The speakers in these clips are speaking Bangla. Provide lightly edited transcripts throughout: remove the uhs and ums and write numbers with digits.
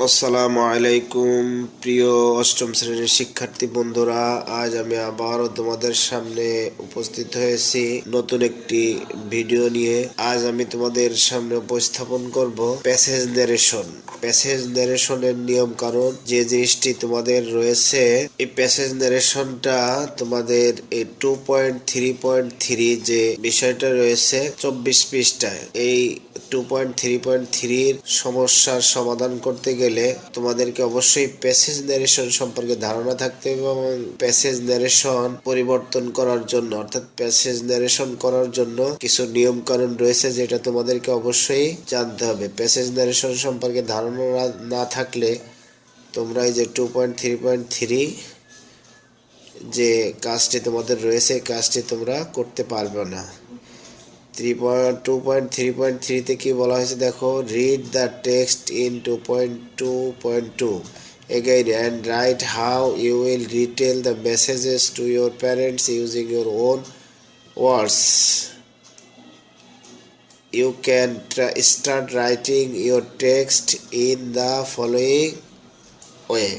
আসসালামু আলাইকুম প্রিয় অষ্টম শ্রেণীর শিক্ষার্থী বন্ধুরা, আজ আমি আবারও তোমাদের সামনে উপস্থিত হয়েছি নতুন একটি ভিডিও নিয়ে। আজ আমি তোমাদের সামনে উপস্থাপন করব প্যাসেজ ন্যারেশন। প্যাসেজ ন্যারেশনের নিয়ম কানুন যে জিনিসটি তোমাদের রয়েছে, এই প্যাসেজ ন্যারেশনটা তোমাদের এই 2.3.3 যে বিষয়টা রয়েছে 24 পৃষ্ঠায়। এই 2.3.3 সমস্যার সমাধান করতে গেলে তোমাদেরকে অবশ্যই প্যাসেজ ন্যারেশন সম্পর্কে ধারণা থাকতে হবে এবং প্যাসেজ ন্যারেশন পরিবর্তন করার জন্য অর্থাৎ প্যাসেজ ন্যারেশন করার জন্য কিছু নিয়ম কানুন রয়েছে যেটা তোমাদেরকে অবশ্যই জানতে হবে। প্যাসেজ ন্যারেশন সম্পর্কে ধারণা না থাকলে তোমরা এই যে 2.3.3 যে কাজটি তোমাদের রয়েছে কাজটি তোমরা করতে পারবে না। 2.3.3 তে কি বলা হয়েছে দেখো, read the text in 2.2.2 again and write how you will retell the messages to your parents using your own words. You can start writing your text in the following way.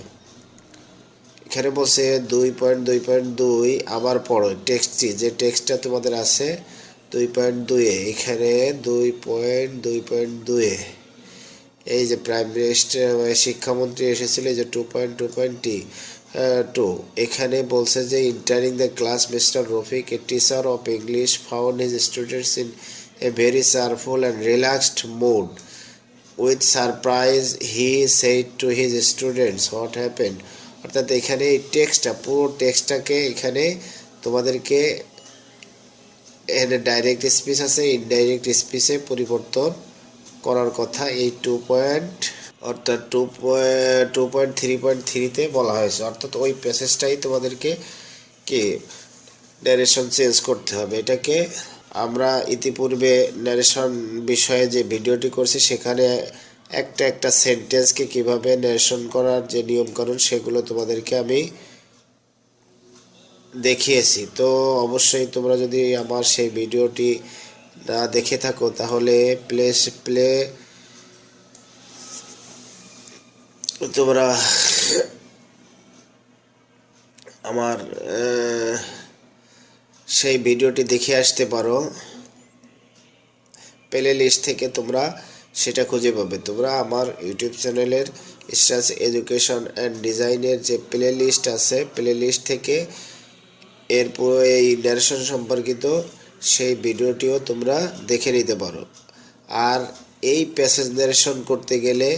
এখানে বলছে 2.2.2 আবার পড়ো টেক্সটটি, যে টেক্সটটা তোমাদের আছে 2.2 এখানে 2.2.2 এই যে প্রাইম মিনিস্টার শিক্ষামন্ত্রী এসেছিল যে 2.2.2 এখানে বলছে যে entering the class mister Rafiq a teacher of English found his students in a very cheerful and relaxed mood. With surprise he said to his students, what happened? অর্থাৎ এখানে এই টেক্সটটা পুরো টেক্সটটাকে এখানে তোমাদেরকে এখানে ডাইরেক্ট স্পিচ আছে, ইনডাইরেক্ট স্পিচে পরিবর্তন করার কথা এই 2.3.3 তে বলা হয়েছে। অর্থাৎ ওই প্যাসেজটাই তোমাদেরকে কি ন্যারেশন চেঞ্জ করতে হবে। এটাকে আমরা ইতিপূর্বে ন্যারেশন বিষয়ে যে ভিডিওটি করছি সেখানে একটা একটা সেন্টেন্সকে কিভাবে ন্যারেশন করার যে নিয়মকানুন সেগুলো তোমাদেরকে আমি দেখিয়েছি। তো অবশ্যই তোমরা যদি আমার সেই ভিডিওটি না দেখে থাকো তাহলে তোমরা আমার সেই ভিডিওটি দেখে আসতে পারো। প্লে লিস্ট থেকে তোমরা সেটা খুঁজে পাবে। তোমরা আমার ইউটিউব চ্যানেলের স্টাস এডুকেশন অ্যান্ড ডিজাইনের যে প্লে লিস্ট আছে, প্লে লিস্ট থেকে এরপর এই ন্যারেশন সম্পর্কিত সেই ভিডিওটিও তোমরা দেখে নিতে পারো। আর এই প্যাসেজ ন্যারেশন করতে গেলে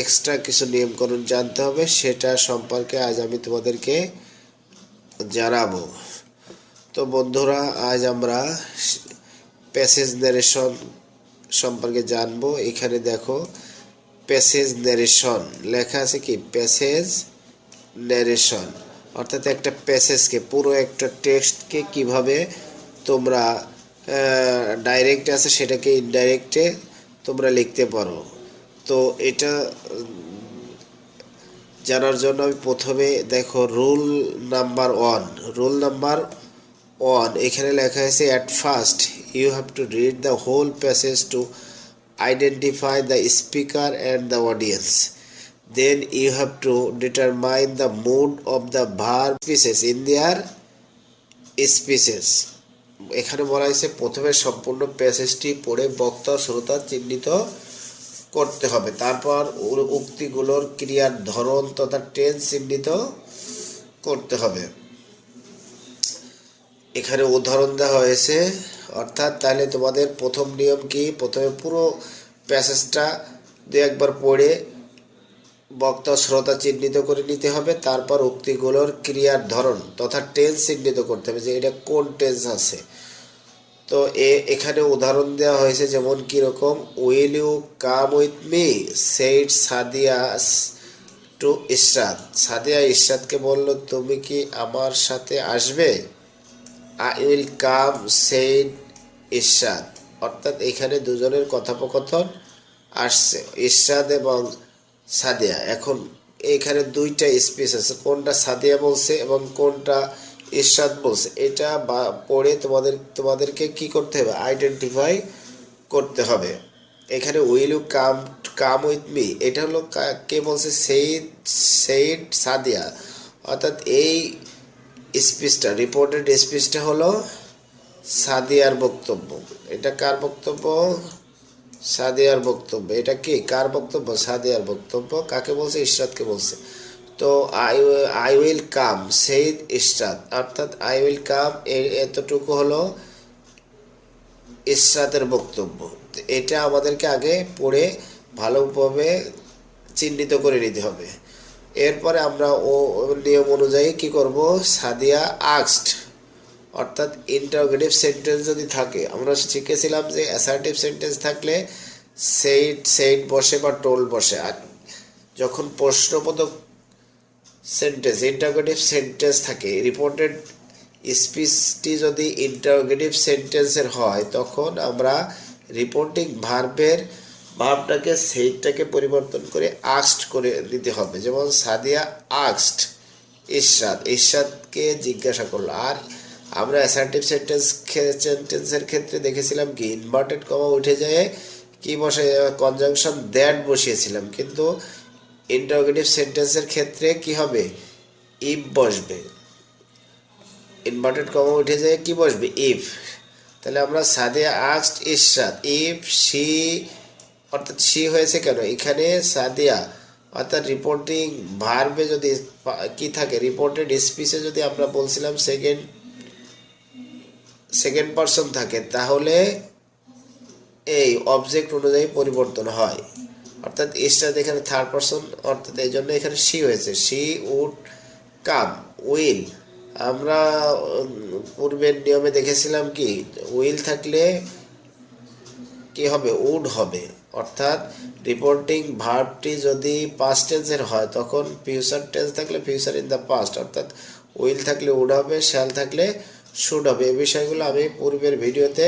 এক্সট্রা কিছু নিয়মকানুন জানতে হবে, সেটা সম্পর্কে আজ আমি তোমাদেরকে জানাবো। তো বন্ধুরা, আজ আমরা প্যাসেজ ন্যারেশন সম্পর্কে জানবো। এখানে দেখো প্যাসেজ ন্যারেশন লেখা আছে, কি প্যাসেজ ন্যারেশন অর্থাৎ একটা প্যাসেজকে পুরো একটা টেক্সটকে কিভাবে তোমরা ডাইরেক্ট আছে সেটাকে ইনডাইরেক্টে তোমরা লিখতে পারো। তো এটা জানার জন্য আমি প্রথমে দেখো রুল নাম্বার 1 এখানে লেখা আছে, at first you have to read the whole passage to identify the speaker and the audience. Then you have to determine the mood of the verb species in their species. এখানে বলা হয়েছে প্রথমে সম্পূর্ণ প্যাসেজটি পড়ে বক্তা শ্রোতা চিহ্নিত করতে হবে, তারপর উক্তিগুলোর ক্রিয়ার ধরন তথা টেন্স চিহ্নিত করতে হবে। এখানে উদাহরণ দেওয়া হয়েছে। অর্থাৎ তাহলে তোমাদের প্রথম নিয়ম কি, প্রথমে পুরো প্যাসেজটা দু একবার পড়ে বক্তা শ্রোতা চিহ্নিত করে নিতে হবে, তারপর উক্তিগুলোর ক্রিয়ার ধরন তথা টেন্স চিহ্নিত করতে হবে যে এটা কোন টেন্স আছে। তো এখানে উদাহরণ দেওয়া হয়েছে, যেমন কিরকম, will you come with me said Sadia to Ishrat. Sadia ইশরাতকে বলল, তুমি কি আমার সাথে আসবে। I will come said Ishrat. অর্থাৎ এখানে দুজনের কথোপকথন আসছে, ইশরাত এবং সাদিয়া। এখন এখানে দুইটা স্পেস আছে, কোনটা সাদিয়া বলছে এবং কোনটা ইরশাদ বলছে, এটা পড়ে তোমাদেরকে কি করতে হবে, আইডেন্টিফাই করতে হবে। এখানে will you come come with me, এটা হলো কে বলছে? সেইড সাদিয়া। অর্থাৎ এই স্পিচটা, রিপোর্টেড স্পিচটা হলো সাদিয়ার বক্তব্য। এটা কার বক্তব্য? সাদিয়ার বক্তব্য। এটা কি কার বক্তব্য? সাদিয়ার বক্তব্য। কাকে বলছে? ইশরাতকে বলছে। তো আই উইল কাম সেইদ ইশরাত, অর্থাৎ আই উইল কাম এতটুকু হলো ইশরাতের বক্তব্য। এটা আমাদেরকে আগে পড়ে ভালোভাবে চিহ্নিত করে নিতে হবে। এরপরে আমরা ও নিয়ম অনুযায়ী কি করব? সাদিয়া আস্কড, অর্থাৎ ইন্টারোগেটিভ সেন্টেন্স যদি থাকে, আমরা শিখেছিলাম যে অ্যাসার্টিভ সেন্টেন্স থাকলে সেইড বসে বা টোল্ড বসে। আর যখন প্রশ্নবোধক সেন্টেন্স, ইন্টারোগেটিভ সেন্টেন্স থাকে, রিপোর্টেড স্পিচটি যদি ইন্টারোগেটিভ সেন্টেন্সের হয়, তখন আমরা রিপোর্টিং ভার্বটাকে সেইডটাকে পরিবর্তন করে আস্কড করে দিতে হবে। যেমন সাদিয়া আস্কড ইশরাতকে জিজ্ঞাসা করলো। আর আমরা অ্যাসার্টিভ সেন্টেন্সের ক্ষেত্রে দেখেছিলাম কি ইনভার্টেড কমা উঠে যায় কি বসে? কনজাংশন দ্যাট বসিয়েছিলাম। কিন্তু ইন্টারোগেটিভ সেন্টেন্সের ক্ষেত্রে কি হবে? ইফ বসবে। ইনভার্টেড কমা উঠে যায় কি বসবে? ইফ। তাহলে আমরা Sadia asked Ishrat if she, অর্থাৎ শি হয়েছে কেন এখানে? সাদিয়া, অর্থাৎ রিপোর্টিং ভার্বে যদি কি থাকে, রিপোর্টেড স্পিচে যদি আমরা বলছিলাম সেকেন্ড পারসন থাকে, তাহলে এই অবজেক্ট অনুযায়ী পরিবর্তন হয়। অর্থাৎ ইশরাত এখানে থার্ড পারসন, অর্থাৎ এই জন্য এখানে শি হয়েছে। She would come. উইল, আমরা পূর্বের নিয়মে দেখেছিলাম কি উইল থাকলে কি হবে? উড হবে। অর্থাৎ রিপোর্টিং ভার্বটি যদি পাস্ট টেন্সের হয়, তখন ফিউচার টেন্স থাকলে ফিউচার ইন দ্য পাস্ট, অর্থাৎ উইল থাকলে উড হবে, শ্যাল থাকলে শুড হবে। এই বিষয়গুলো আমি পূর্বের ভিডিওতে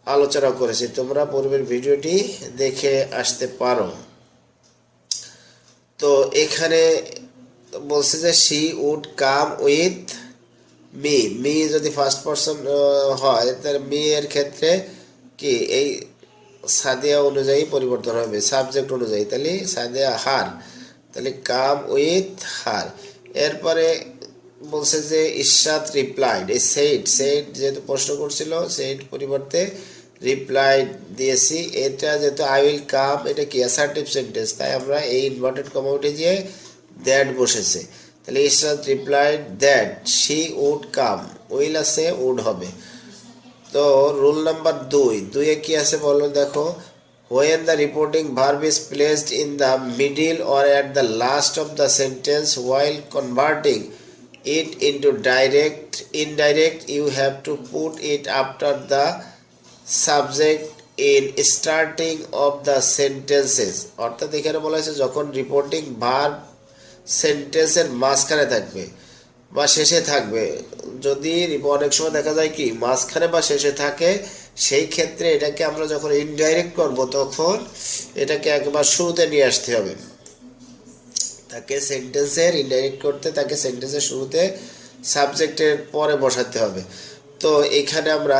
আলোচনা করেছি, তোমরা পূর্বের ভিডিওটি দেখে আসতে পারো। তো এখানে বলছে যে she would come with me যদি ফার্স্ট পারসন হয়, তাহলে মি এর ক্ষেত্রে কি এই সাদিয়া অনুযায়ী পরিবর্তন হবে, সাবজেক্ট অনুযায়ী। তাহলে সাদিয়া হার, তাহলে কাম উইথ হার। এরপরে বলছে যে ইশরাত রিপ্লাইড, এই সেইড যেহেতু প্রশ্ন করছিল, সেইড পরিবর্তে রিপ্লাইড দিয়েছি। এটা যেহেতু আই উইল কাম, এটা কি অ্যাসার্টিভ সেন্টেন্স, তাই আমরা এই ইনভার্টেড কমা উঠে গিয়ে দ্যাট বসেছে। তাহলে Ishrat replied that she would come, will আছে, উড হবে। তো রুল নাম্বার 2 কি আছে বলো দেখো? when the reporting verb is placed in the middle or at the last of the sentence while converting it into indirect, you have to put it after the subject in starting of the sentences। অর্থাৎ এখানে বলা হয়েছে যখন রিপোর্টিং ভার্ব সেন্টেন্সের মাঝখানে থাকবে বা শেষে থাকবে, যদি অনেক সময় দেখা যায় কি মাঝখানে বা শেষে থাকে, সেই ক্ষেত্রে এটাকে আমরা যখন ইনডাইরেক্ট করব, তখন এটাকে একবার শুরুতে নিয়ে আসতে হবে। তাকে সেন্টেন্সের ইনডাইরেক্ট করতে তাকে সেন্টেন্সের শুরুতে সাবজেক্টের পরে বসাতে হবে। তো এখানে আমরা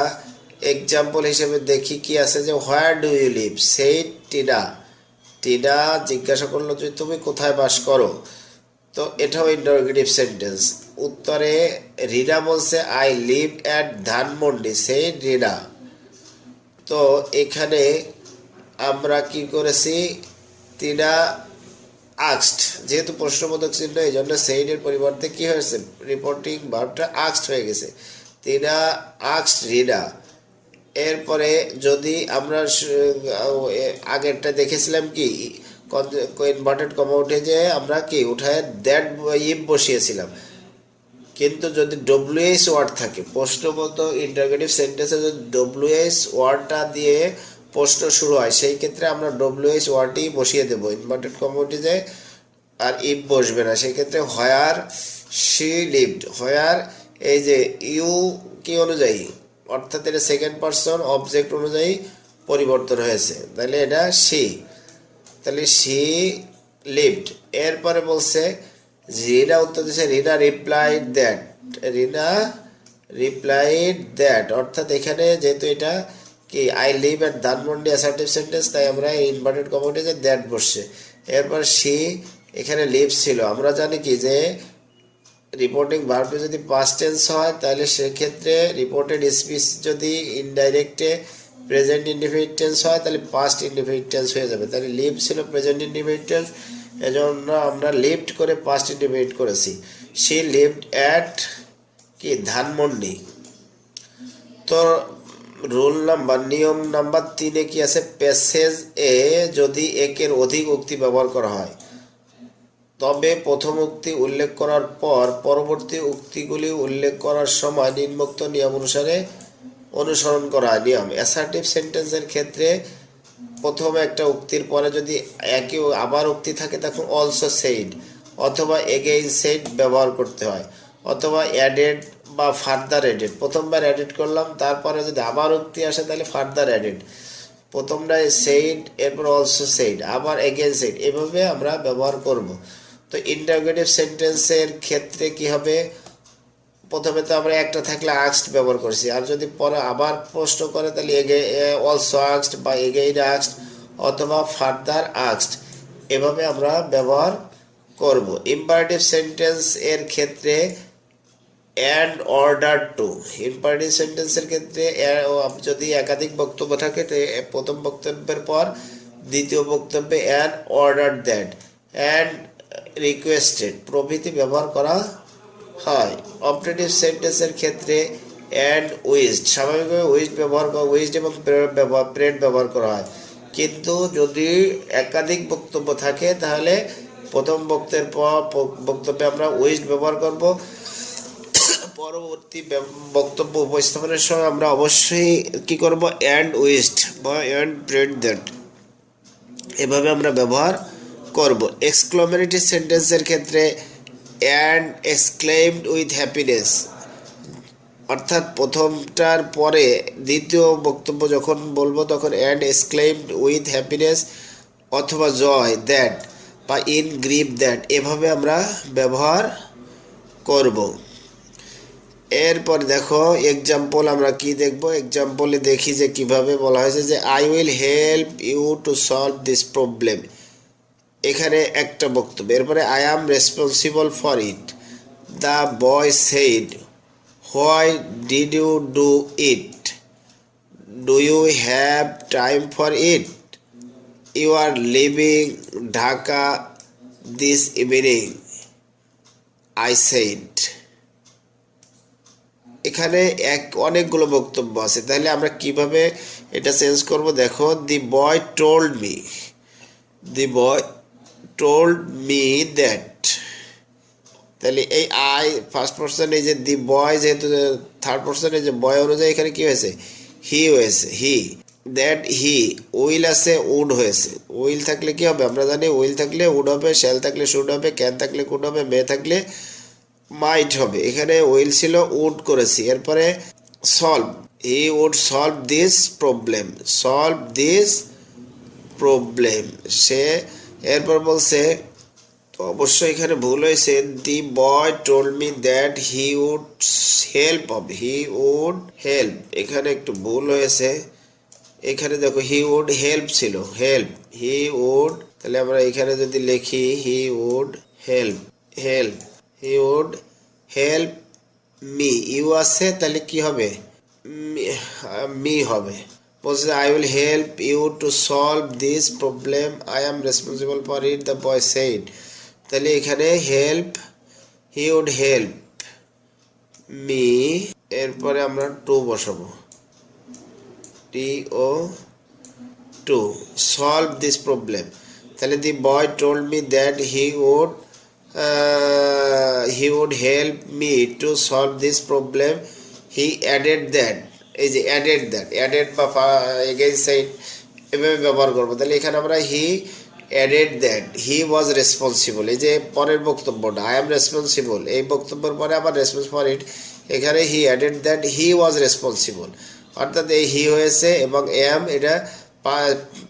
এক্সাম্পল হিসেবে দেখি কি আছে, যে হোয়ার ডু ইউ লিভ সেই টিনা জিজ্ঞাসা করলো যে তুমি কোথায় বাস করো। তো এটাও ইন্টারোগেটিভ সেন্টেন্স। উত্তরে রিনা বলছে আই লিভ অ্যাট ধানমন্ডি, সেই রিনা। তো এখানে আমরা কি করেছি? টিনা আস্কড, যেহেতু প্রশ্নবোধক চিহ্ন, এই জন্য সেইডের পরিবর্তে কি হয়েছে? রিপোর্টিং ভার্বটা আস্কড হয়ে গেছে। টিনা আস্কড রিনা। এরপরে যদি আমরা আগেরটা দেখেছিলাম কি ইনভার্টেড কমা উঠে যে আমরা কি উঠায় দ্যাট ইফ বসিয়েছিলাম। কিন্তু যদি ডব্লিউএস ওয়ার্ড থাকে, প্রশ্নবোধক ইন্টারোগেটিভ সেন্টেন্সে যদি ডব্লিউএস ওয়ার্ডটা দিয়ে প্রশ্ন শুরু হয়, সেই ক্ষেত্রে আমরা ডব্লিউএস ওয়ার্ডটি বসিয়ে দেবো ইনভার্টেড কমা উঠে যায়, আর ইফ বসবে না। সেই ক্ষেত্রে হোয়ার শি লিভড, হোয়ার এই যে ইউ কি অনুযায়ী, অর্থাৎ এটা সেকেন্ড পারসন অবজেক্ট অনুযায়ী পরিবর্তন হয়েছে, তাহলে এটা শি, তাহলে শি লিভড। এরপরে বলছে রিনা উত্তর দিচ্ছে রিনা রিপ্লাইড দ্যাট, অর্থাৎ এখানে যেহেতু এটা কি I live at Dhanmondi assertive sentence, তাই আমরা ইনভার্টেড কমাতে যে দ্যাট বসছে। এরপর সি এখানে লিভ ছিল। আমরা জানি কি যে রিপোর্টিং ভার্বটি যদি পাস্ট টেন্স হয় তাহলে সেক্ষেত্রে রিপোর্টেড স্পিচ যদি ইনডাইরেক্টে প্রেজেন্ট ইনডিফিনিট টেন্স হয় তাহলে পাস্ট ইনডিফিনিট টেন্স হয়ে যাবে। তাহলে লিভ ছিল প্রেজেন্ট ইনডিফিনিট টেন্স, এজন্য আমরা লিভড করে পাস্ট ইনডিফিনিট করেছি। সি লিভড অ্যাট কি ধানমন্ডি। তো রুল নাম্বার নিয়ম নাম্বার 3 কি আছে, প্যাসেজ এ যদি একের অধিক উক্তি ব্যবহার করা হয় তবে প্রথম উক্তি উল্লেখ করার পর পরবর্তী উক্তিগুলি উল্লেখ করার সময় নিম্নোক্ত নিয়ম অনুসারে অনুসরণ করা নিয়ম। অ্যাসার্টিভ সেন্টেন্সের ক্ষেত্রে প্রথমে একটা উক্তির পরে যদি একই আবার উক্তি থাকে তখন অলসো সেইড অথবা এগেইন সেইড ব্যবহার করতে হয়, অথবা অ্যাডেড বা ফার্দার অ্যাডেড। প্রথমবার অ্যাডেড করলাম, তারপরে যদি আবার উক্তি আসে তাহলে ফার্দার অ্যাডেড। প্রথমটায় সেইড, এরপর অলসো সেইড, আবার এগেইন সেইড, এভাবে আমরা ব্যবহার করব। তো ইন্টারোগেটিভ সেন্টেন্সের ক্ষেত্রে কি হবে, প্রথমে তো আমরা একটা থাকলে আস্কড ব্যবহার করছি, আর যদি পরে আবার প্রশ্ন করে তাহলে অলসো আস্কড বা এগেইন আস্কড অথবা ফার্দার আস্কড, এভাবে আমরা ব্যবহার করব। ইম্পারেটিভ সেন্টেন্স এর ক্ষেত্রে অ্যান্ড অর্ডার টু। ইম্পারেটিভ সেন্টেন্সের ক্ষেত্রে যদি একাধিক বক্তব্য থাকে প্রথম বক্তব্যের পর দ্বিতীয় বক্তব্যে and order that, and requested প্রভৃতি ব্যবহার করা হয়। অপারেটিভ সেন্টেন্সের ক্ষেত্রে অ্যান্ড উইজড, স্বাভাবিকভাবে উইজড ব্যবহার করা, উইজড এবং প্রেড ব্যবহার করা হয়। কিন্তু যদি একাধিক বক্তব্য থাকে তাহলে প্রথম বক্তব্যে আমরা উইজড ব্যবহার করব, পরবর্তী বক্তব্য উপস্থাপনের সময় আমরা অবশ্যই কি করব, অ্যান্ড উইজড বা অ্যান্ড প্রেড দ্যাট, এভাবে আমরা ব্যবহার করব। এক্সক্লামেটরি সেন্টেন্সের ক্ষেত্রে অ্যান্ড এক্সক্লেইমড উইথ হ্যাপিনেস, অর্থাৎ প্রথমটার পরে দ্বিতীয় বক্তব্য যখন বলবো তখন অ্যান্ড এক্সক্লেইমড উইথ হ্যাপিনেস অথবা জয় দ্যাট বা ইন গ্রিভ দ্যাট, এভাবে আমরা ব্যবহার করব। এরপর দেখো এক্সাম্পল আমরা কি দেখব, এক্সাম্পলে দেখি যে কিভাবে বলা হয়েছে যে I will help you to solve this problem, এখানে একটা বক্তব্য। এরপরে I am responsible for it, the boy said, why did you do it, do you have time for it, you are leaving Dhaka this evening, I said. এখানে অনেকগুলো বক্তব্য আছে, তাহলে আমরা কিভাবে এটা চেঞ্জ করব, দেখো the boy told me, the boy told me that, তাহলে এই আই ফার্স্ট পারসন, এই যে দি বয় যেহেতু থার্ড পারসন, এই যে বয় অনুযায়ী এখানে কি হয়েছে, হি হয়েছে, হি। দ্যাট হি, উইল আছে উড হয়েছে, উইল থাকলে কি হবে আমরা জানি, উইল থাকলে উড হবে, শ্যাল থাকলে শুড হবে, ক্যান থাকলে কুড হবে, মে থাকলে মাইট হবে। এখানে উইল ছিল, উড করেছি। এরপরে solve, he would solve this problem, solve this problem, সে। এরপর বলছে, তো অবশ্যই এখানে ভুল হয়েছে, the boy told me that he would help হবে, হি উড হেল্প, এখানে একটু ভুল হয়েছে। এখানে দেখো হি উড হেল্প ছিল, হেল্প, হি উড, তাহলে আমরা এখানে যদি লিখি he would help, help, he would help me, you আছে তাহলে কি হবে, মি হবে। বলছে I will help you to solve this problem, I am responsible for it, the boy said, তাহলে এখানে help, he would help me, এরপরে আমরা টু বসাবো, T O to, solve this problem, তাহলে the boy told me that he would help me to solve this problem, he added that, এই যে added that, added বা again said এভাবে ব্যবহার করবো। তাহলে এখানে আমরা হি added that he was responsible, এই যে পরের বক্তব্যটা I am responsible, এই বক্তব্যের পরে আবার responsible for it, এখানে he added that he was responsible, অর্থাৎ এই হি হয়েছে এবং am এটা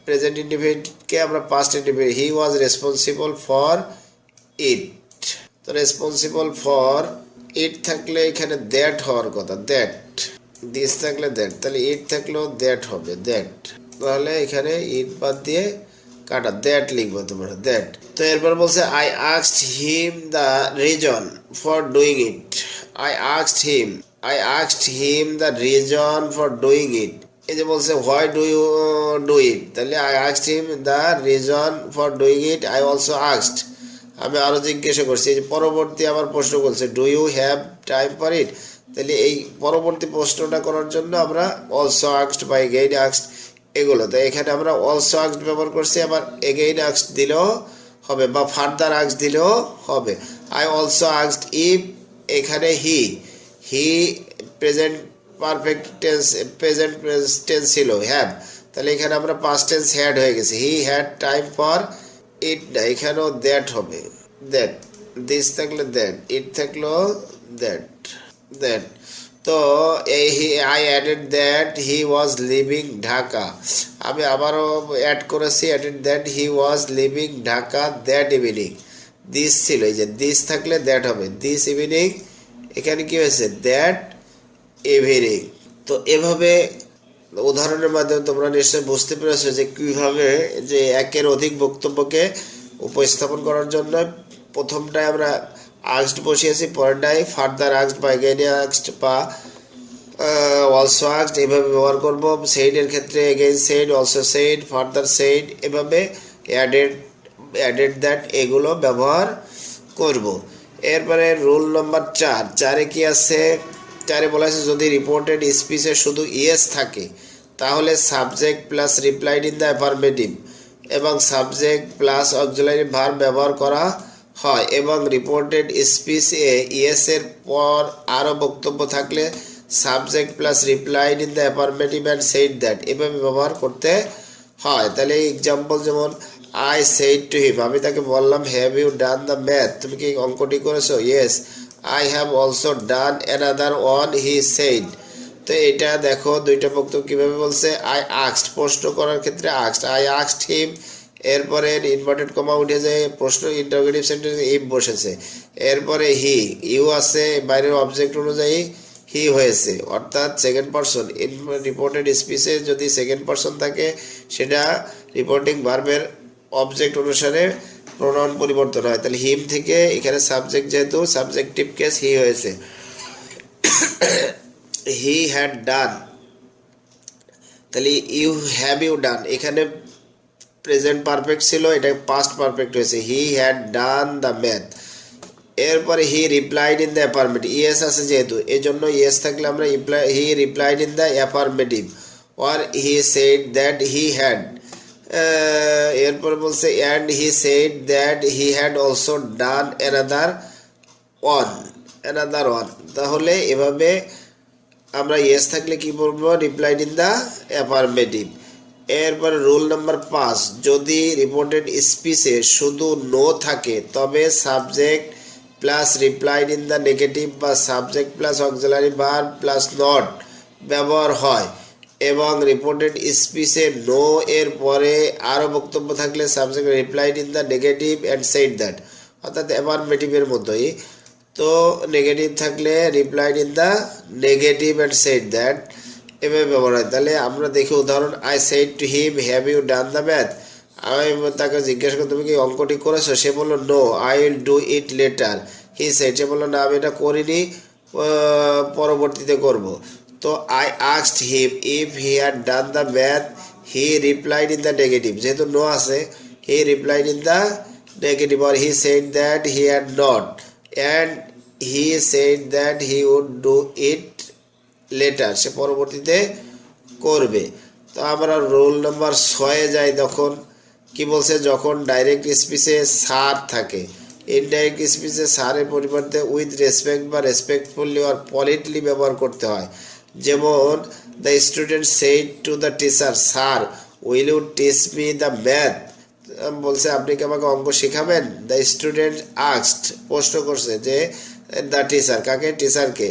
প্রেজেন্ট ইনডিফিনিটকে আমরা past indefinite, he was responsible for it, তো রেসপন্সিবল ফর ইট থাকলে এখানে দ্যাট হওয়ার কথা, দ্যাট, দিস থাকলে দ্যাট, তাহলে ইট থাকলেও দ্যাট হবে, দ্যাট। তাহলে এখানে ইট বাদ দিয়ে কাটা, দ্যাট লিখবো তোমরা, দ্যাট। তো এরপর বলছে I asked him the reason for doing it. I asked him, I asked him the reason for doing it. এই যে বলছে why do you do it, তাহলে I asked him the reason for doing it, I also asked, আমি আরো জিজ্ঞাসা করছি। এই যে পরবর্তী আবার প্রশ্ন বলছে do you have time for it, তাহলে এই পরবর্তী প্রশ্নটা করার জন্য আমরা অলসো আস্কড বা এগেইন আস্কড এগুলো, তো এখানে আমরা অলসো আস্কড ব্যবহার করছি, আবার এগেইন আস্কড দিলেও হবে বা ফার্দার আস্কড দিলেও হবে। আই অলসো আস্কড ইফ, এখানে হি present perfect tense, present tense ছিল হ্যাভ, তাহলে এখানে আমরা পাস্ট টেন্স হ্যাড হয়ে গেছে, হি হ্যাড টাইম ফর ইট না, এখানেও দ্যাট হবে, দ্যাট। দিস থাকলে দ্যাট, ইট থাকলো দ্যাট, দ্যাট। তো এই I added that he was living Dhaka, আমি আবারও অ্যাড করেছি added that he was living Dhaka that evening. This ছিল, এই যে দিস থাকলে দ্যাট হবে, দিস ইভিনিং, এখানে কি হয়েছে দ্যাট ইভিনিং। তো এভাবে উদাহরণের মাধ্যমে তোমরা নিশ্চয়ই বুঝতে পেরেছো যে কিভাবে যে একের অধিক বক্তব্যকে উপস্থাপন করার জন্য প্রথমটায় আমরা আস্কড বসিয়েছি, পরেরটায় ফার্দার আস্কড বা এগেইন আস্কড বা অলসো আস্কড এভাবে ব্যবহার করব। সেইডের ক্ষেত্রে again said, also said, further said, এভাবে অ্যাডেড দ্যাট এগুলো ব্যবহার করব। এরপরে রুল নম্বর 4, 4-এ কি আছে, 4-এ বলা আছে যদি রিপোর্টেড স্পিচে শুধু ইয়েস থাকে তাহলে subject plus replied in the affirmative এবং সাবজেক্ট প্লাস অক্সিলারি ভার্ব ব্যবহার করা হয়, এবং রিপোর্টেড স্পিচে ইয়েস এর পর আরও বক্তব্য থাকলে subject plus replied in the affirmative and said that এভাবে ব্যবহার করতে হয়। তাহলে এক্সাম্পল যেমন আই সেইড টু হিম, আমি তাকে বললাম have you done the math, তুমি কি অঙ্কটি করেছো, yes. I have also done another one, he said. তো এটা দেখো দুইটা বক্তব্য কিভাবে বলছে, আই আস্কড প্রশ্ন করার ক্ষেত্রে আস্কড, আই আস্কড হিম, এরপরে ইনভার্টেড কমা উঠে যায়, প্রশ্ন ইন্টারোগেটিভ সেন্টেন্সে ইফ বসেছে, এরপরে হি, ইউ আছে বাইরের অবজেক্ট অনুযায়ী হি হয়েছে, অর্থাৎ সেকেন্ড পারসন। ইন রিপোর্টেড স্পিচে যদি সেকেন্ড পারসন থাকে সেটা রিপোর্টিং ভার্বের অবজেক্ট অনুসারে প্রোনাউন পরিবর্তন হয়, তাহলে হিম থেকে এখানে সাবজেক্ট যেহেতু সাবজেক্টিভ কেস হি হয়েছে। হি হ্যাড ডান, তাহলে হ্যাভ ইউ ডান, এখানে প্রেজেন্ট পারফেক্ট ছিল, এটা পাস্ট পারফেক্ট হয়েছে, he had done the math. এরপরে he replied in the affirmative, yes আছে যেহেতু এই জন্য ইয়েস থাকলে আমরা he replied in the affirmative, or he said that he had. এরপর বলছে and he said that he had also done another one, তাহলে এভাবে আমরা ইয়েস থাকলে কি বলবো, রিপ্লাইড ইন দ্য অ্যাফার্মেটিভ। এরপর রুল নাম্বার 5, যদি রিপোর্টেড স্পিচে শুধু নো থাকে তবে subject plus replied in the negative বা subject plus auxiliary verb plus not ব্যবহার হয়, এবং রিপোর্টেড স্পিচে নো এর পরে আরও বক্তব্য থাকলে subject replied in the negative and said that, অর্থাৎ অ্যাফার্মেটিভের মতোই। তো নেগেটিভ থাকলে replied in the negative and said that এভাবে ব্যবহার হয়। তাহলে আমরা দেখি উদাহরণ, I said to him have you done the math, আমি তাকে জিজ্ঞাসা করি তুমি কি অঙ্কটি করেছো, সে বললো no I will do it later, he said, সে বললো না আমি এটা করিনি, পরবর্তীতে করব। তো I asked him if he had done the math, he replied in the negative, যেহেতু নো আছে he replied in the negative, আর he said that he had not, and he said that he would do it later, সে পরবর্তীতে করবে। তো আমরা রোল নাম্বার 6-এ যাই, তখন কি বলছে, যখন ডাইরেক্ট স্পিচে সার থাকে, ইনডাইরেক্ট স্পিচে সারের পরিবর্তে উইথ রেসপেক্ট বা রেসপেক্টফুলি আর পলিটলি ব্যবহার করতে হয়। যেমন the student said to the teacher sir will you teach me the math, বলছে আপনি কি আমাকে অঙ্ক শেখাবেন। দ্য স্টুডেন্ট আস্কড প্রশ্ন করছে যে দ্য টিচার, কাকে, টিচারকে,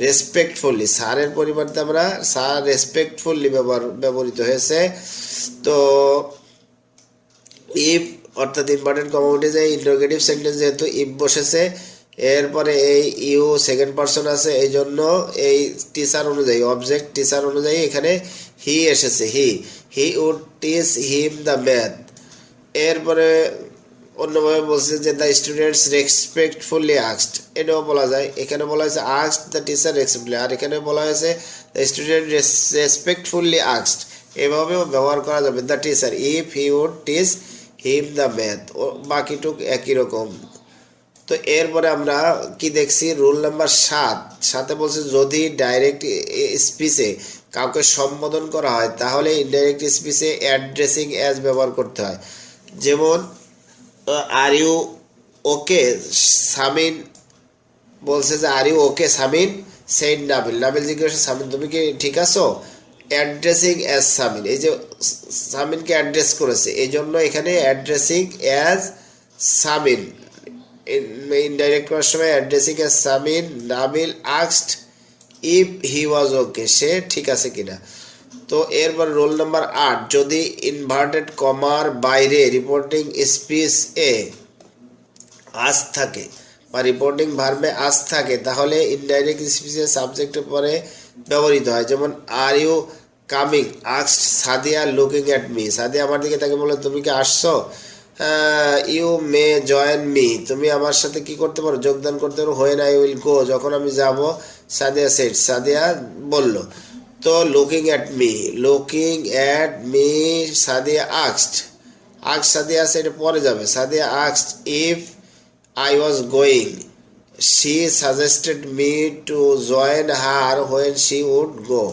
রেসপেক্টফুলি, স্যারের পরিবর্তে আমরা স্যার রেসপেক্টফুলি ব্যবহৃত হয়েছে। তো ইফ অর্থাৎ ইম্পর্টেন্ট কমা উঠে যায়, ইন্টারোগেটিভ সেন্টেন্স যেহেতু ইফ বসেছে, এরপরে এই ইউ সেকেন্ড পারসন আছে, এই জন্য এই টিচার অনুযায়ী অবজেক্ট টিচার অনুযায়ী এখানে হি এসেছে। He would teach him the math. এরপরে অন্যভাবে বলছে যে দ্য স্টুডেন্টস রেসপেক্টফুলি আস্কড, এটাও বলা যায়। এখানে বলা হয়েছে আস্কড দ্য টিচার রেসপেক্টফুলি, আর এখানে বলা হয়েছে দ্য স্টুডেন্ট রেসপেক্টফুলি আস্কড, এভাবেও ব্যবহার করা যাবে the teacher if he would teach him the math. ও বাকিটুক একই রকম। তো এরপরে আমরা কি দেখছি, রুল নাম্বার 7 বলছে যদি ডাইরেক্ট স্পিচে কাউকে সম্বোধন করা হয় তাহলে ইনডাইরেক্ট স্পিচে অ্যাড্রেসিং অ্যাজ ব্যবহার করতে হয়। যেমন আর ইউ ওকে সামিন, বলছে যে are you okay Samin, said Nabil, Nabil জিজ্ঞাসা সামিন তুমি কি ঠিক আছো, অ্যাড্রেসিং অ্যাজ সামিন, এই যে সামিনকে অ্যাড্রেস করেছে এই জন্য এখানে অ্যাড্রেসিং অ্যাজ সামিন, ইনডাইরেক্ট করার সময় addressing as Samin. Nabil asked if he was okay, সে ঠিক আছে কিনা। তো এরপর রোল নাম্বার 8, যদি ইনভার্টেড কমার বাইরে রিপোর্টিং স্পিচ এ আজ থাকে বা রিপোর্টিং ভার্বে আজ থাকে তাহলে ইনডাইরেক্ট স্পিচের সাবজেক্টের পরে ব্যবহৃত হয়। যেমন are you coming asked Sadia looking at me, Sadia আমার দিকে তাকে বলে তুমি কি আসছো। ইউ মে জয়েন মি, তুমি আমার সাথে কি করতে পারো, যোগদান করতে পারো। হোয়েন আই উইল গো, যখন আমি যাব। সাদিয়া সেড, সাদিয়া বলল। তো looking at me Sadia asked, Sadia আছে এটা পরে যাবে। Sadia asked if I was going. She suggested me to join her when she would go.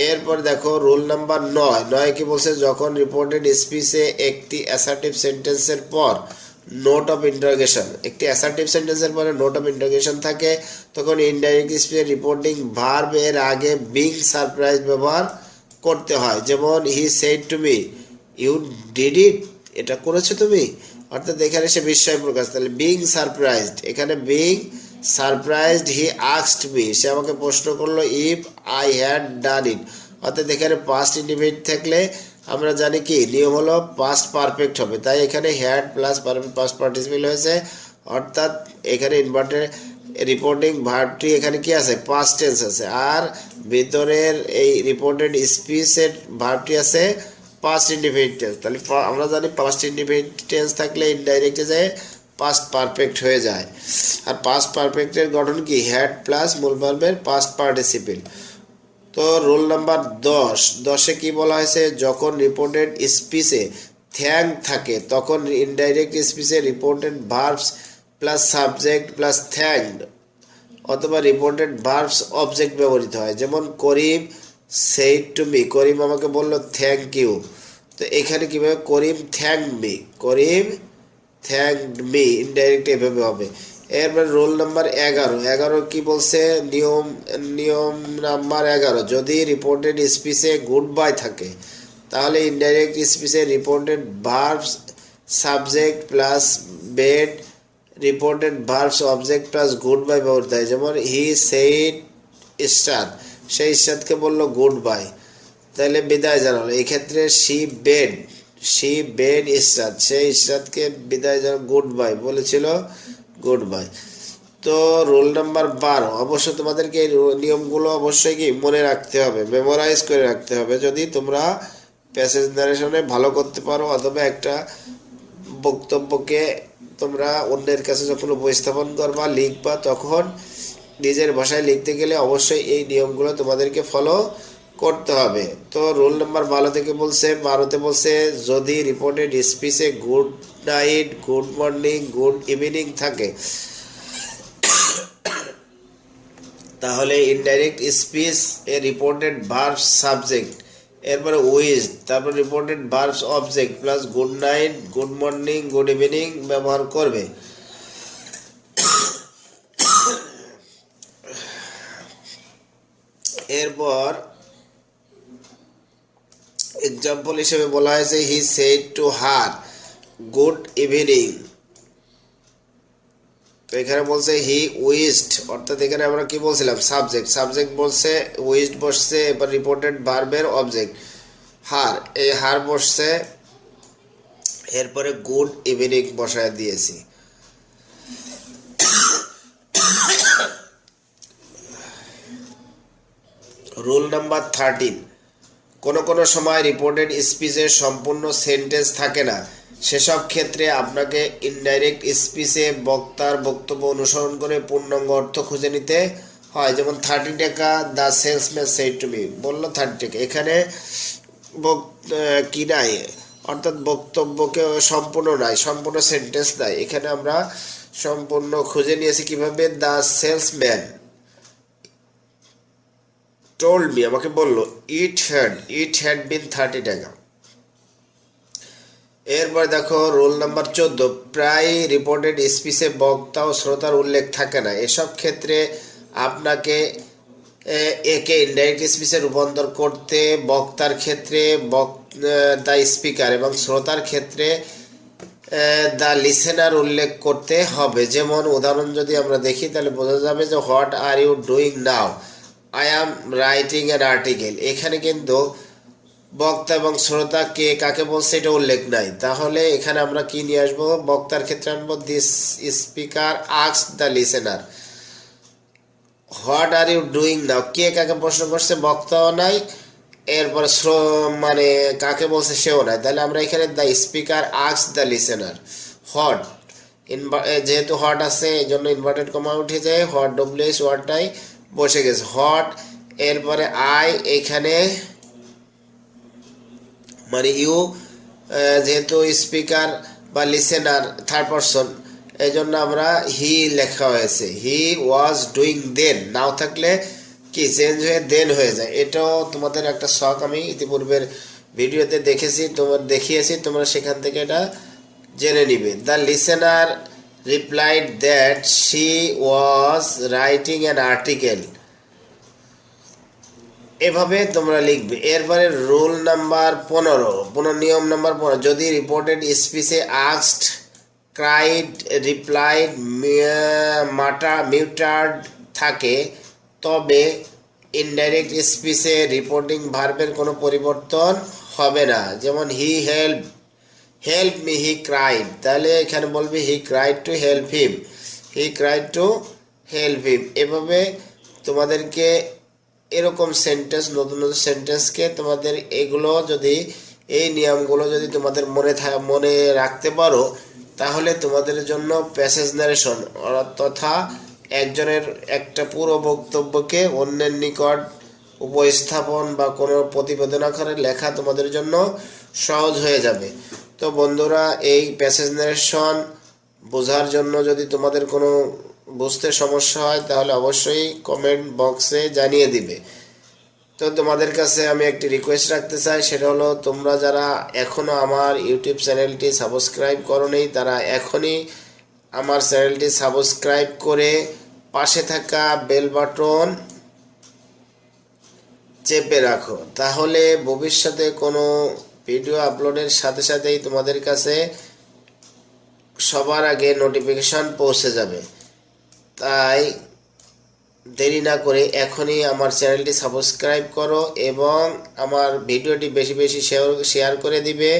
এরপর দেখো রুল নাম্বার 9 কি বলছে, যখন রিপোর্টেড স্পিচে একটি অ্যাসার্টিভ সেন্টেন্সের পর নোট অফ ইন্টারোগেশন, একটি অ্যাসার্টিভ সেন্টেন্সের পরে নোট অফ ইন্টারোগেশন থাকে তখন ইনডাইরেক্ট স্পিচে রিপোর্টিং ভার্ব এর আগে বিং সারপ্রাইজ ব্যবহার করতে হয়। যেমন he said to me you did it, এটা করেছো তুমি, অর্থাৎ এখানে সে বিস্ময় প্রকাশ। তাহলে বিং সারপ্রাইজড, এখানে being surprised he asked me, সে আমাকে প্রশ্ন করলো if I had done it, অর্থাৎ এখানে পাস্ট ইন্ডিফিনিট থাকলে আমরা জানি কি নিয়ম হলো পাস্ট পারফেক্ট হবে, তাই এখানে হ্যাড প্লাস পাস্ট পার্টিসিপেল হয়েছে, অর্থাৎ এখানে ইনভার্টেড রিপোর্টিং ভার্বটি এখানে কি আছে, পাস্ট টেন্স আছে, আর ভিতরের এই রিপোর্টেড স্পিচের ভার্বটি আছে পাস্ট ইনডিফিনিট টেন্স। তাহলে আমরা জানি পাস্ট ইনডিফিনিট টেন্স থাকলে ইনডাইরেক্টে যায় পাস্ট পারফেক্ট হয়ে যায়। আর পাস্ট পারফেক্টের গঠন কি, হ্যাড প্লাস মূল ভার্বের পাস্ট পার্টিসিপেল। তো রোল নাম্বার 10 কি বলা হয়েছে, যখন রিপোর্টেড স্পিচে থ্যাঙ্ক থাকে তখন ইনডাইরেক্ট স্পিচে reported verbs plus subject plus thanked অথবা রিপোর্টেড ভার্বস অবজেক্ট ব্যবহৃত হয়। যেমন Karim said to me, Karim আমাকে বললো থ্যাংক ইউ। তো এখানে কীভাবে, করিম থ্যাঙ্কড মি, ইনডাইরেক্ট এভাবে হবে। এরপর রোল নাম্বার 11 কি বলছে, নিয়ম নাম্বার 11, যদি রিপোর্টেড স্পিচে গুড বাই থাকে তাহলে ইনডাইরেক্ট স্পিচে reported verbs subject plus bade reported verbs object plus goodbye ব্যবহৃত হয়। যেমন হি সেইড স্টার, সেই ইস্তাদকে বলল গুড বাই, তাহলে বিদায় জানালো। এই ক্ষেত্রে শি বেড ইস্তাদ, সেই ইস্তাদকে বিদায় জানালো, গুড বাই বলেছিল, গুড বাই। তো রোল নাম্বার 12, অবশ্য তোমাদেরকে এই নিয়মগুলো অবশ্যই কি মনে রাখতে হবে, মেমোরাইজ করে রাখতে হবে যদি তোমরা প্যাসেজ নারেশনে ভালো করতে পারো, অথবা একটা বক্তব্যকে তোমরা অন্যের কাছে যখন উপস্থাপন করবা লিখবা তখন নিজের ভাষায় লিখতে গেলে অবশ্যই এই নিয়মগুলো তোমাদেরকে ফলো করতে হবে। তো রোল নাম্বার 12তে বলছে যদি রিপোর্টেড স্পিচে good night, good morning, good evening থাকে তাহলে ইনডাইরেক্ট স্পিচ এ রিপোর্টেড ভার্ব সাবজেক্ট, এরপরে উইজ, তারপর reported verbs object plus good night, good morning, good evening ব্যবহার করবে। এরপর এক্সাম্পল হিসেবে বলা হয়েছে he said to her good evening, তো এখানে বলছে হি উইজড, অর্থাৎ এখানে আমরা কি বলছিলাম সাবজেক্ট বলছে, উইজড বসছে, এবার রিপোর্টেড ভার্বের অবজেক্ট হার, এই হার বসছে, এরপরে গুড ইভিনিং বসায় দিয়েছি। রুল নাম্বার 13, কোনো সময় রিপোর্টেড স্পিচে সম্পূর্ণ সেন্টেন্স থাকে না, সেসব ক্ষেত্রে আপনাকে ইনডাইরেক্ট স্পিচে বক্তার বক্তব্য অনুসরণ করে পূর্ণাঙ্গ অর্থ খুঁজে নিতে হয়। যেমন 30 টাকা the salesman shed to me, বললো 30 টাকা, এখানে কি নাই, অর্থাৎ বক্তব্যকে সম্পূর্ণ নাই, সম্পূর্ণ সেন্টেন্স নাই, এখানে আমরা সম্পূর্ণ খুঁজে নিয়েছি কিভাবে। দ্য সেলসম্যান টোল্ড মি, আমাকে বললো ইট হ্যাড বিন 30 টাকা। এরপর দেখো রুল নাম্বার 14, প্রায় রিপোর্টেড স্পিচে বক্তা ও শ্রোতার উল্লেখ থাকে না, এসব ক্ষেত্রে আপনাকে একে ইনডাইরেক্ট স্পিচে রূপান্তর করতে বক্তার ক্ষেত্রে দ্য স্পিকার এবং শ্রোতার ক্ষেত্রে দ্য লিসেনার উল্লেখ করতে হবে। যেমন উদাহরণ যদি আমরা দেখি তাহলে বোঝা যাবে যে what are you doing now, I am writing an article, এখানে কিন্তু বক্তা এবং শ্রোতা কে কাকে বলছে এটা উল্লেখ নাই, তাহলে এখানে আমরা কি নিয়ে আসবো, বক্তার ক্ষেত্রে আনবো this speaker asked the listener. What are you doing now, কে কাকে প্রশ্ন করছে, বক্তাও নাই, এরপরে মানে কাকে বলছে সেও নাই, তাহলে আমরা এখানে the speaker asked the listener. What যেহেতু হোয়াট আছে এই জন্য ইনভার্টেড কমা উঠে যায়, হোয়াট ডব্লিউএস ওয়ার্ডটাই বসে গেছে, হোয়াট, এরপরে আই, এখানে মানে ইউ, যেহেতু স্পিকার বা লিসেনার থার্ড পারসন এই জন্য আমরা হি লেখা হয়েছে, হি ওয়াজ ডুইং দেন, নাও থাকলে কি চেঞ্জ হয়ে দেন হয়ে যায়। এটাও তোমাদের একটা শখ, আমি ইতিপূর্বের ভিডিওতে দেখিয়েছি, তোমরা সেখান থেকে এটা জেনে নিবে। The listener replied that she was writing an article, এভাবে তোমরা লিখবে। এরপরে রুল নাম্বার 15, নিয়ম নাম্বার 15, যদি রিপোর্টেড স্পিচে আস্কড, ক্রাইড, রিপ্লাইড, মিউটার্ড থাকে তবে ইনডাইরেক্ট স্পিচে রিপোর্টিং ভার্বের কোনো পরিবর্তন হবে না। যেমন he help me, he cried, তাহলে এখানে বলবি হি ক্রাইড টু হেল্প হিম, এভাবে তোমাদেরকে এরকম সেন্টেন্স, নতুন সেন্টেন্সকে তোমাদের এগুলো যদি এই নিয়মগুলো যদি তোমাদের মনে রাখতে পারো তাহলে তোমাদের জন্য প্যাসেজ নারেশন তথা একজনের একটা পুরো বক্তব্যকে অন্যের নিকট উপস্থাপন বা কোনো প্রতিবেদন আকারে লেখা তোমাদের জন্য সহজ হয়ে যাবে। তো বন্ধুরা, এই প্যাসেজ নারেশন বোঝার জন্য যদি তোমাদের কোনো বুঝতে সমস্যা হয় তাহলে অবশ্যই কমেন্ট বক্সে জানিয়ে দিবে। তো তোমাদের কাছে আমি একটি রিকোয়েস্ট রাখতে চাই, সেটা হলো তোমরা যারা এখনও আমার ইউটিউব চ্যানেলটি সাবস্ক্রাইব করোনি তারা এখনই আমার চ্যানেলটি সাবস্ক্রাইব করে পাশে থাকা বেল বাটন চেপে রাখো, তাহলে ভবিষ্যতে কোনো ভিডিও আপলোডের সাথে সাথেই তোমাদের কাছে সবার আগে নোটিফিকেশন পৌঁছে যাবে। তাই দেরি না করে এখনই আমার চ্যানেলটি সাবস্ক্রাইব করো এবং আমার ভিডিওটি বেশি বেশি শেয়ার করে দিবে।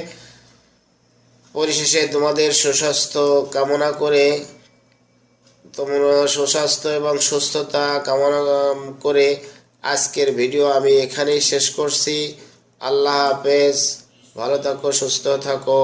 পরিশেষে তোমাদের সুস্বাস্থ্য কামনা করে, তোমরা সুস্বাস্থ্য এবং সুস্থতা কামনা করে আজকের ভিডিও আমি এখানেই শেষ করছি। আল্লাহ হাফেজ, ভালো থাকো, সুস্থ থাকো।